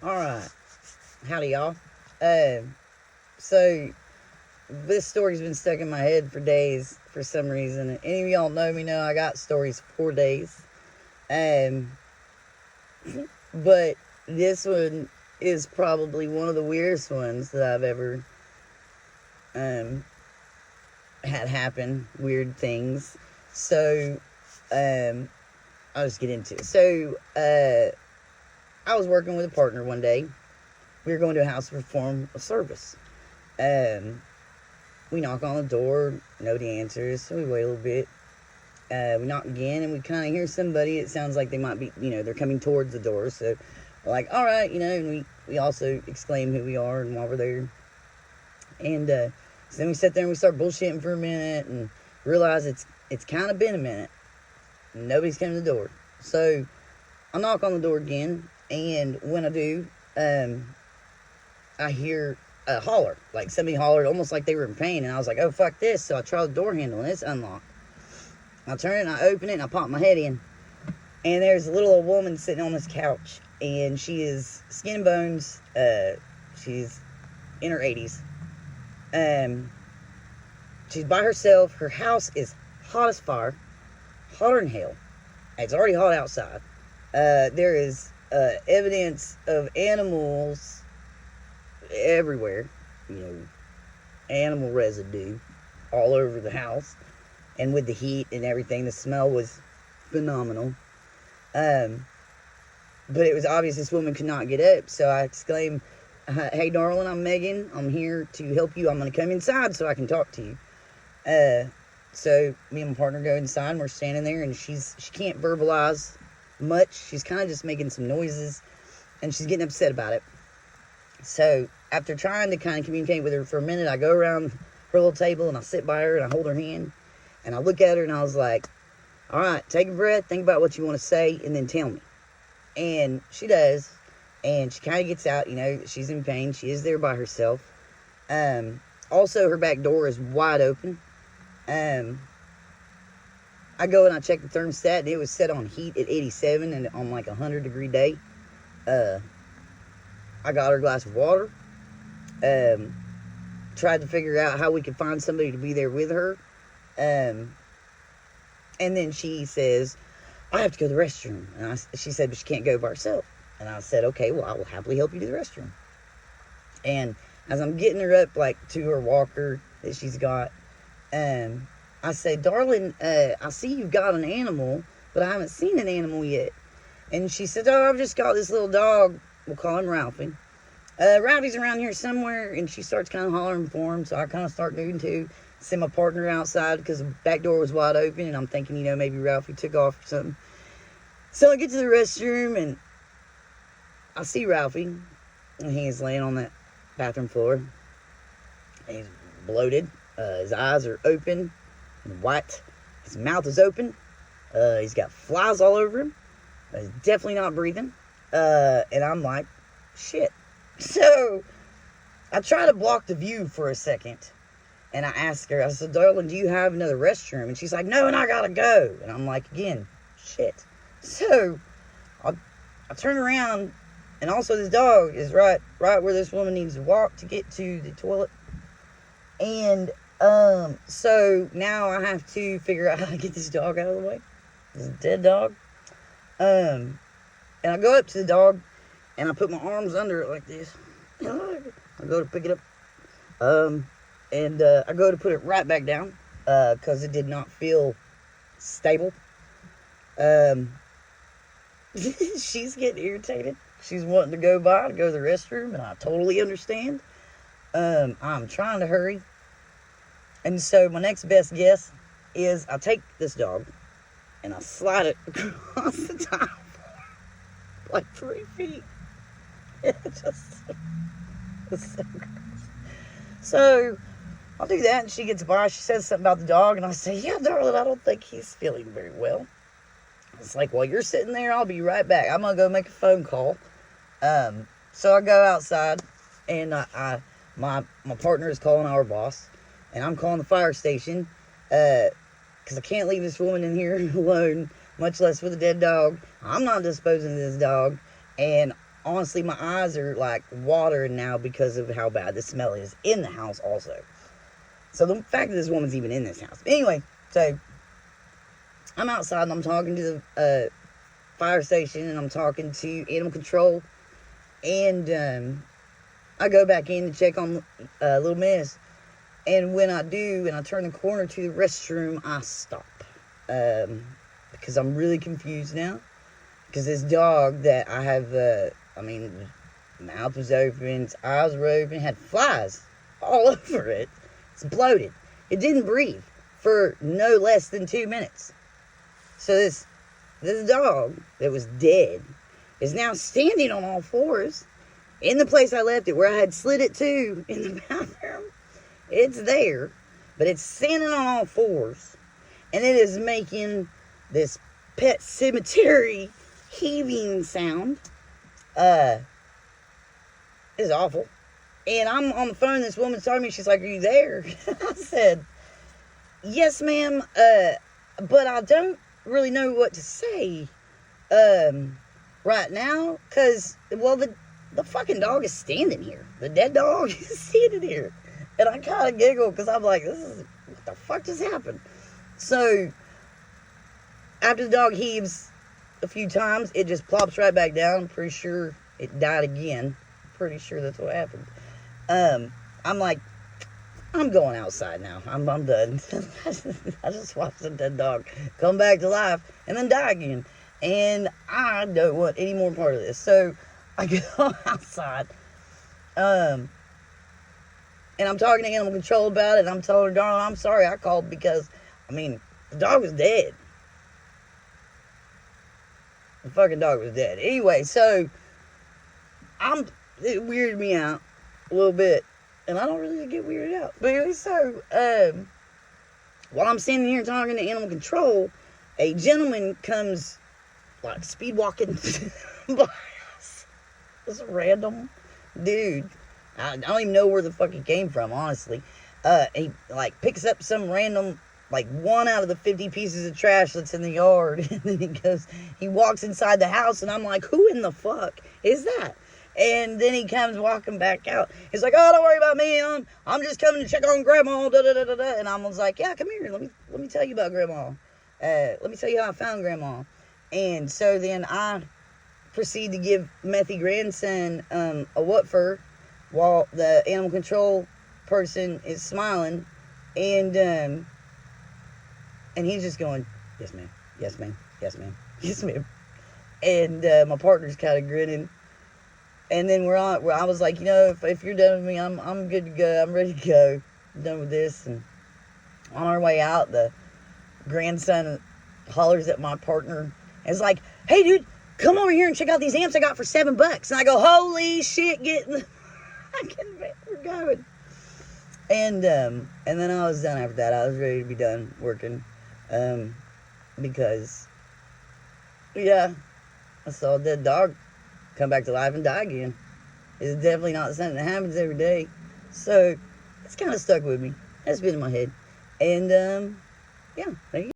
Alright. Howdy, y'all. Uh, so, this story's been stuck in my head for days for some reason. Any of y'all know me know I got stories for days. Um, but this one is probably one of the weirdest ones that I've ever um, had happen. Weird things. So, I'll just get into it. So, I was working with a partner one day. We were going to a house to perform a service. Um, we knock on the door, nobody answers, so we wait a little bit. We knock again, and we kind of hear somebody. It sounds like they might be, they're coming towards the door. So we're like, all right, and we also exclaim who we are and why we're there. And so then we sit there and we start bullshitting for a minute and realize it's kind of been a minute. Nobody's come to the door. So I knock on the door again, and when I do, I hear a holler. Like somebody hollered almost like they were in pain. And I was like, oh, fuck this. So I try the door handle, and it's unlocked. I turn it, and I open it, and I pop my head in. And there's a little old woman sitting on this couch. And she is skin and bones. She's in her 80s. She's by herself. Her house is hot as fire. Hotter than hell. It's already hot outside. There is evidence of animals everywhere, animal residue all over the house, and with the heat and everything, the smell was phenomenal. But it was obvious this woman could not get up, so I exclaimed, hey darling, I'm Megan, I'm here to help you, I'm going to come inside so I can talk to you. So me and my partner go inside, and we're standing there, and she can't verbalize much, she's kind of just making some noises, and she's getting upset about it. So after trying to kind of communicate with her for a minute, I go around her little table, and I sit by her, and I hold her hand, and I look at her, and I was like, all right, take a breath, think about what you want to say, and then tell me. And she does, and she kind of gets out, she's in pain, she is there by herself. Also, her back door is wide open. I go and I check the thermostat, and it was set on heat at 87 and on like a 100-degree day. I got her a glass of water. Tried to figure out how we could find somebody to be there with her. And then she says, I have to go to the restroom. And she said, but she can't go by herself. And I said, okay, well, I will happily help you to the restroom. And as I'm getting her up, like, to her walker that she's got, I say, darling, I see you've got an animal, but I haven't seen an animal yet. And she said, oh, I've just got this little dog. We'll call him Ralphie. Rowdy's around here somewhere, and she starts kind of hollering for him, so I kind of start doing too. Send my partner outside because the back door was wide open, and I'm thinking, maybe Ralphie took off or something. So I get to the restroom, and I see Ralphie, and he is laying on that bathroom floor. He's bloated. His eyes are open and white. His mouth is open. He's got flies all over him. He's definitely not breathing. And I'm like, shit. So I try to block the view for a second. And I ask her, I said, darling, do you have another restroom? And she's like, no, and I gotta go. And I'm like, again, shit. So I turn around, and also this dog is right where this woman needs to walk to get to the toilet. And so now I have to figure out how to get this dog out of the way. This dead dog. And I go up to the dog, and I put my arms under it like this. I go to pick it up. And I go to put it right back down, because it did not feel stable. She's getting irritated. She's wanting to go to the restroom, and I totally understand. I'm trying to hurry. And so my next best guess is I take this dog, and I slide it across the tile like 3 feet. It's so gross. So I'll do that, and she gets by. She says something about the dog, and I say, yeah, darling, I don't think he's feeling very well. It's like, while you're sitting there, I'll be right back. I'm going to go make a phone call. So I go outside, and my partner is calling our boss, and I'm calling the fire station, because I can't leave this woman in here alone, much less with a dead dog. I'm not disposing of this dog, and honestly, my eyes are like watering now because of how bad the smell is in the house also. So the fact that this woman's even in this house. Anyway, so I'm outside and I'm talking to the fire station and I'm talking to animal control. And I go back in to check on Little Miss. And when I do, and I turn the corner to the restroom, I stop. Because I'm really confused now. Because this dog that I have, mouth was open, its eyes were open, had flies all over it. It's bloated. It didn't breathe for no less than 2 minutes. So this dog that was dead is now standing on all fours in the place I left it, where I had slid it to in the bathroom. It's there, but it's standing on all fours, and it is making this pet cemetery heaving sound. It's awful. And I'm on the phone, this woman's talking to me, she's like, "Are you there?" I said, "Yes, ma'am, but I don't really know what to say right now, because, well, the fucking dog is standing here. The dead dog is standing here." And I kind of giggle, because I'm like, what the fuck just happened? So, after the dog heaves a few times, it just plops right back down. I'm pretty sure it died again. Pretty sure that's what happened. I'm like, I'm going outside now. I'm done. I just watched a dead dog come back to life and then die again. And I don't want any more part of this. So I go outside. And I'm talking to animal control about it. And I'm telling her, "Darling, I'm sorry I called because, the dog was dead." The fucking dog was dead. Anyway, so it weirded me out a little bit. And I don't really get weirded out. But anyway, so, while I'm standing here talking to animal control, a gentleman comes, like, speed walking by us. This random dude. I don't even know where the fuck he came from, honestly. He, like, picks up some random, like, one out of the 50 pieces of trash that's in the yard. And then he walks inside the house, and I'm like, who in the fuck is that? And then he comes walking back out. He's like, "Oh, don't worry about me. I'm just coming to check on Grandma." Da, da, da, da, da. And I was like, "Yeah, come here. Let me tell you about Grandma. Let me tell you how I found Grandma." And so then I proceed to give Methy grandson a what for, while the animal control person is smiling, and he's just going, "Yes, ma'am. Yes, ma'am. Yes, ma'am. Yes, ma'am." And my partner's kind of grinning. And then I was like, if you're done with me, I'm good to go. I'm ready to go. I'm done with this. And on our way out, the grandson hollers at my partner and is like, "Hey, dude, come over here and check out these amps I got for $7." And I go, "Holy shit, get in the fucking van, we're going." And then I was done after that. I was ready to be done working. Because, yeah, I saw a dead dog come back to life and die again. It's definitely not something that happens every day. So, it's kind of stuck with me. That's been in my head. And, yeah, there you go.